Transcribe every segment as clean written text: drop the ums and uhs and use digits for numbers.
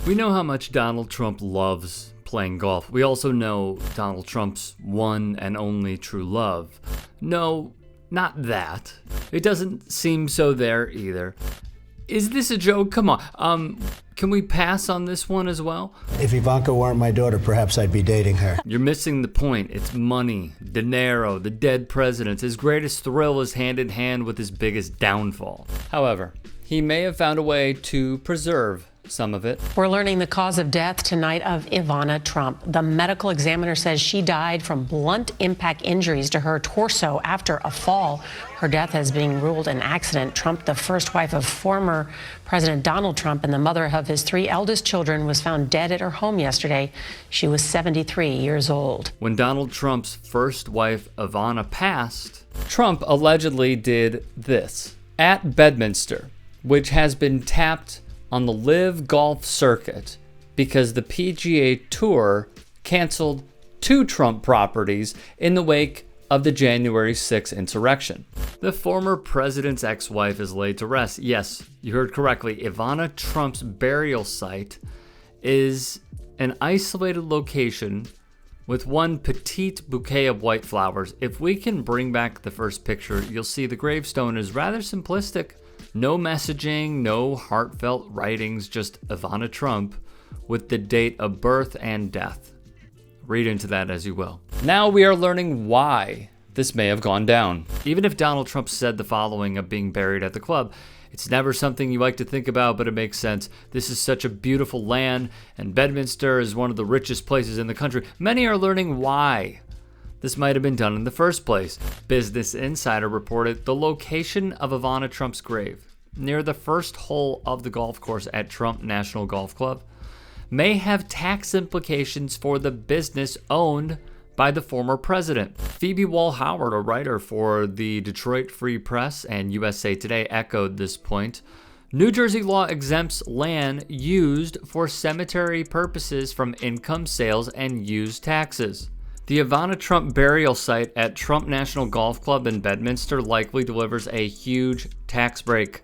We know how much Donald Trump loves playing golf. We also know Donald Trump's one and only true love. No, not that. It doesn't seem so there either. Is this a joke? Come on. Can we pass on this one as well? If Ivanka weren't my daughter, perhaps I'd be dating her. You're missing the point. It's money, dinero, the dead presidents. His greatest thrill is hand in hand with his biggest downfall. However, he may have found a way to preserve some of it. We're learning the cause of death tonight of Ivana Trump. The medical examiner says she died from blunt impact injuries to her torso after a fall. Her death has been ruled an accident. Trump, the first wife of former President Donald Trump and the mother of his 3 eldest children, was found dead at her home yesterday. She was 73 years old. When Donald Trump's first wife, Ivana, passed, Trump allegedly did this at Bedminster, which has been tapped on the live golf circuit because the PGA Tour canceled 2 Trump properties in the wake of the January 6th insurrection. The former president's ex-wife is laid to rest. Yes, you heard correctly. Ivana Trump's burial site is an isolated location with one petite bouquet of white flowers. If we can bring back the first picture, you'll see the gravestone is rather simplistic. No messaging, no heartfelt writings, just Ivana Trump with the date of birth and death. Read into that as you will. Now we are learning why this may have gone down. Even if Donald Trump said the following of being buried at the club, it's never something you like to think about, but it makes sense. This is such a beautiful land, and Bedminster is one of the richest places in the country. Many are learning why this might have been done in the first place. Business Insider reported the location of Ivana Trump's grave, near the first hole of the golf course at Trump National Golf Club, may have tax implications for the business owned by the former president. Phoebe Wall-Howard, a writer for the Detroit Free Press and USA Today, echoed this point. New Jersey law exempts land used for cemetery purposes from income sales and use taxes. The Ivana Trump burial site at Trump National Golf Club in Bedminster likely delivers a huge tax break.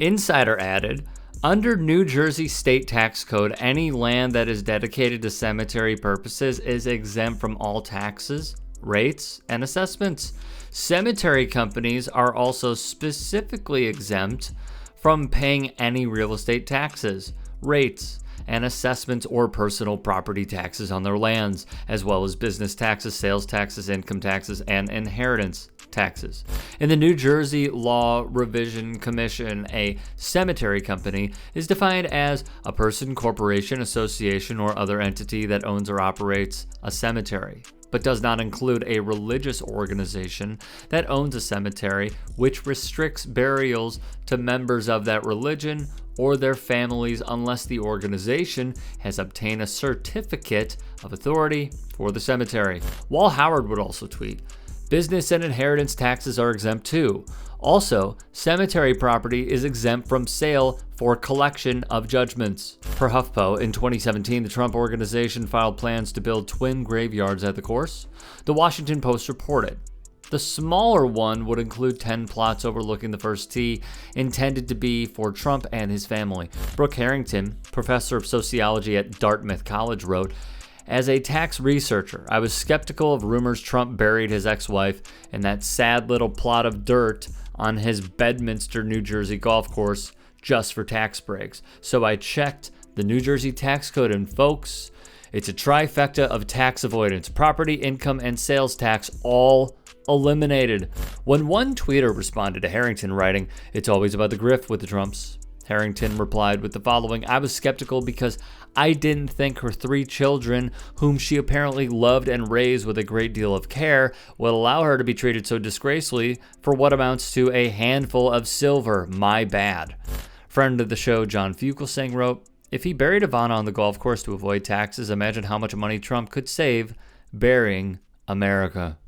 Insider added, under New Jersey state tax code, any land that is dedicated to cemetery purposes is exempt from all taxes, rates, and assessments. Cemetery companies are also specifically exempt from paying any real estate taxes, rates, and assessments or personal property taxes on their lands, as well as business taxes, sales taxes, income taxes, and inheritance taxes. In the New Jersey Law Revision Commission, a cemetery company is defined as a person, corporation, association, or other entity that owns or operates a cemetery, but does not include a religious organization that owns a cemetery, which restricts burials to members of that religion or their families unless the organization has obtained a certificate of authority for the cemetery. Wall-Howard would also tweet, business and inheritance taxes are exempt too. Also, cemetery property is exempt from sale for collection of judgments. Per HuffPo, in 2017, the Trump Organization filed plans to build twin graveyards at the course. The Washington Post reported the smaller one would include 10 plots overlooking the first tee, intended to be for Trump and his family. Brooke Harrington, professor of sociology at Dartmouth College, wrote, as a tax researcher, I was skeptical of rumors Trump buried his ex-wife in that sad little plot of dirt on his Bedminster, New Jersey golf course just for tax breaks. So I checked the New Jersey tax code, and folks, it's a trifecta of tax avoidance, property, income, and sales tax all eliminated. When one tweeter responded to Harrington writing, it's always about the grift with the Trumps, Harrington replied with the following, I was skeptical because I didn't think her 3 children, whom she apparently loved and raised with a great deal of care, would allow her to be treated so disgracefully for what amounts to a handful of silver. My bad. Friend of the show, John Fugelsang, wrote, if he buried Ivana on the golf course to avoid taxes, imagine how much money Trump could save burying America.